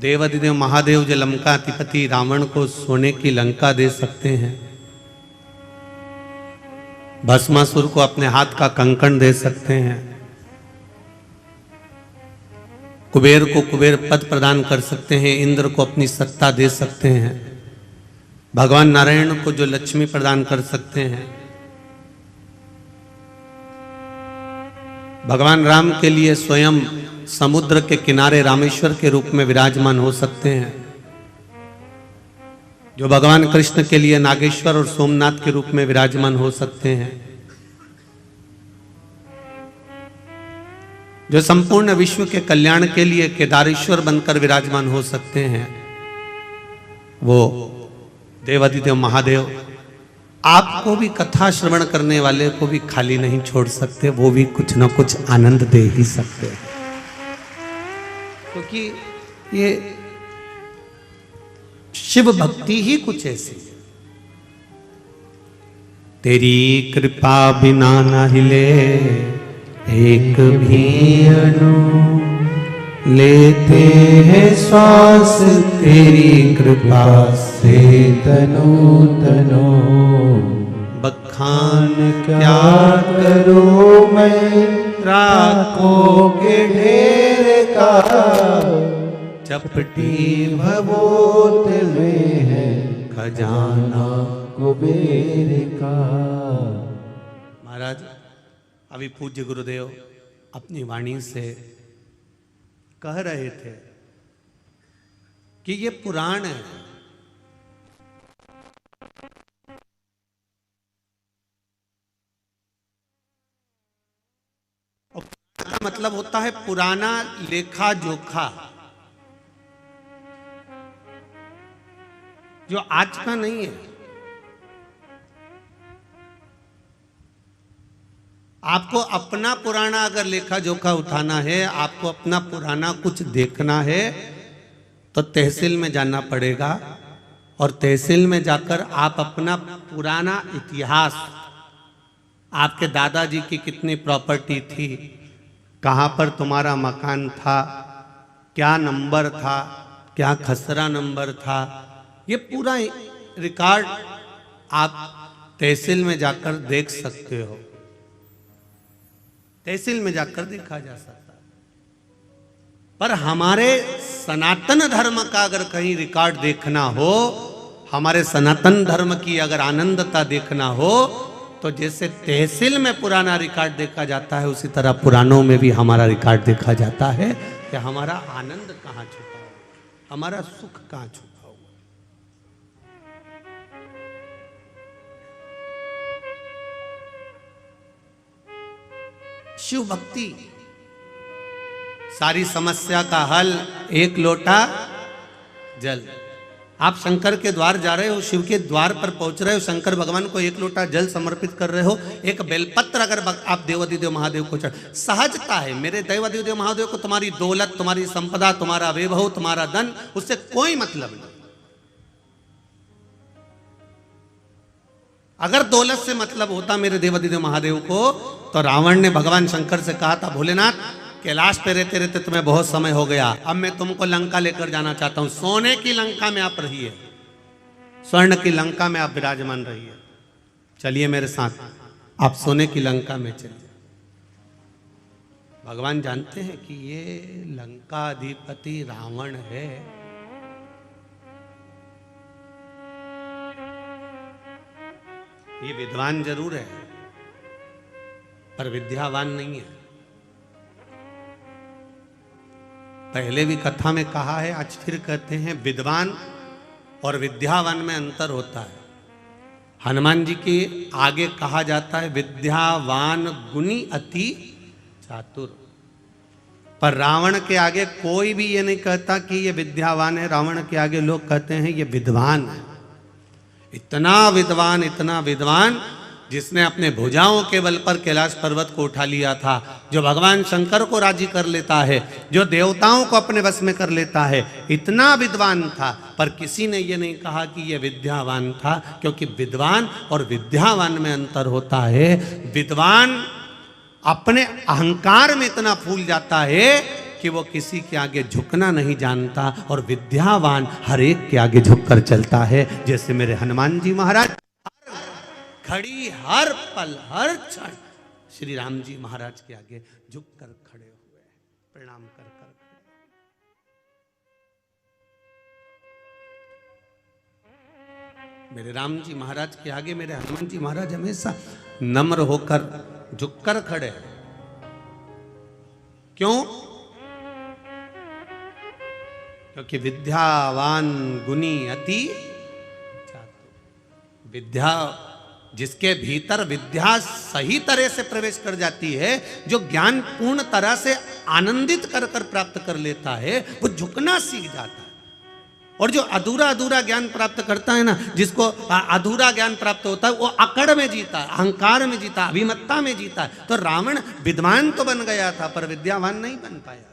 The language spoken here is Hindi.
देवाधिदेव महादेव जो लंका अधिपति रावण को सोने की लंका दे सकते हैं, भस्मासुर को अपने हाथ का कंकण दे सकते हैं, कुबेर को कुबेर पद प्रदान कर सकते हैं, इंद्र को अपनी सत्ता दे सकते हैं, भगवान नारायण को जो लक्ष्मी प्रदान कर सकते हैं, भगवान राम के लिए स्वयं समुद्र के किनारे रामेश्वर के रूप में विराजमान हो सकते हैं, जो भगवान कृष्ण के लिए नागेश्वर और सोमनाथ के रूप में विराजमान हो सकते हैं, जो संपूर्ण विश्व के कल्याण के लिए केदारेश्वर बनकर विराजमान हो सकते हैं, वो देवाधिदेव महादेव आपको भी कथा श्रवण करने वाले को भी खाली नहीं छोड़ सकते, वो भी कुछ ना कुछ आनंद दे ही सकते हैं, क्योंकि ये शिव भक्ति ही कुछ ऐसी है। तेरी कृपा बिना न हिले एक भी अणु, लेते हैं श्वास तेरी कृपा से तनो तनो, बखान क्या करो मैं राखों के ढेर का, चपटी भभूत में है खजाना कुबेर का। महाराज अभी पूज्य गुरुदेव अपनी वाणी से कह रहे थे कि ये पुराण है, और पुराण का मतलब होता है पुराना लेखा जोखा, जो आज का नहीं है। आपको अपना पुराना अगर लेखा जोखा उठाना है, आपको अपना पुराना कुछ देखना है, तो तहसील में जाना पड़ेगा, और तहसील में जाकर आप अपना पुराना इतिहास, आपके दादाजी की कितनी प्रॉपर्टी थी, कहाँ पर तुम्हारा मकान था, क्या नंबर था, क्या खसरा नंबर था, ये पूरा रिकॉर्ड आप तहसील में जाकर देख सकते हो, तहसील में जाकर देखा जा सकता है। पर हमारे सनातन धर्म का अगर कहीं रिकॉर्ड देखना हो, हमारे सनातन धर्म की अगर आनंदता देखना हो, तो जैसे तहसील में पुराना रिकॉर्ड देखा जाता है, उसी तरह पुराणों में भी हमारा रिकॉर्ड देखा जाता है कि हमारा आनंद कहाँ छुपा हुआ, हमारा सुख कहाँ छुपा हुआ। शिव भक्ति सारी समस्या का हल, एक लोटा जल। आप शंकर के द्वार जा रहे हो, शिव के द्वार पर पहुंच रहे हो, शंकर भगवान को एक लोटा जल समर्पित कर रहे हो, एक बेलपत्र अगर आप देवाधिदेव महादेव को चढ़, सहजता है मेरे देवाधिदेव महादेव को तुम्हारी दौलत, तुम्हारी संपदा, तुम्हारा वैभव, तुम्हारा धन, उससे कोई मतलब नहीं। अगर दौलत से मतलब होता मेरे देवाधिदेव महादेव को, तो रावण ने भगवान शंकर से कहा था, भोलेनाथ कैलाश पे रहते रहते तुम्हें बहुत समय हो गया, अब मैं तुमको लंका लेकर जाना चाहता हूं, सोने की लंका में आप रहिए, स्वर्ण की लंका में आप विराजमान रहिए, चलिए मेरे साथ, आप सोने की लंका में चलिए। भगवान जानते हैं कि ये लंका अधिपति रावण है, ये विद्वान जरूर है पर विद्यावान नहीं है। पहले भी कथा में कहा है, आज फिर कहते हैं, विद्वान और विद्यावान में अंतर होता है। हनुमान जी के आगे कहा जाता है विद्यावान गुणी अति चातुर, पर रावण के आगे कोई भी ये नहीं कहता कि ये विद्यावान है, रावण के आगे लोग कहते हैं ये विद्वान है। इतना विद्वान जिसने अपने भुजाओं के बल पर कैलाश पर्वत को उठा लिया था, जो भगवान शंकर को राजी कर लेता है, जो देवताओं को अपने वश में कर लेता है, इतना विद्वान था, पर किसी ने ये नहीं कहा कि ये विद्यावान था, क्योंकि विद्वान और विद्यावान में अंतर होता है। विद्वान अपने अहंकार में इतना फूल जाता है कि वो किसी के आगे झुकना नहीं जानता और विद्यावान हर एक के आगे झुककर चलता है। जैसे मेरे हनुमान जी महाराज घड़ी हर पल हर क्षण श्री राम जी महाराज के आगे झुककर खड़े हुए, प्रणाम कर कर खड़े। मेरे राम जी महाराज के आगे मेरे हनुमान जी महाराज हमेशा नम्र होकर झुककर खड़े। क्यों? क्योंकि विद्यावान गुणी अति चातुर। विद्या जिसके भीतर विद्या सही तरह से प्रवेश कर जाती है, जो ज्ञान पूर्ण तरह से आनंदित कर कर प्राप्त कर लेता है, वो झुकना सीख जाता है। और जो अधूरा अधूरा ज्ञान प्राप्त करता है ना, जिसको अधूरा ज्ञान प्राप्त होता है, वो अकड़ में जीता है, अहंकार में जीता, अभिमत्ता में जीता है। तो रावण विद्वान तो बन गया था पर विद्यावान नहीं बन पाया।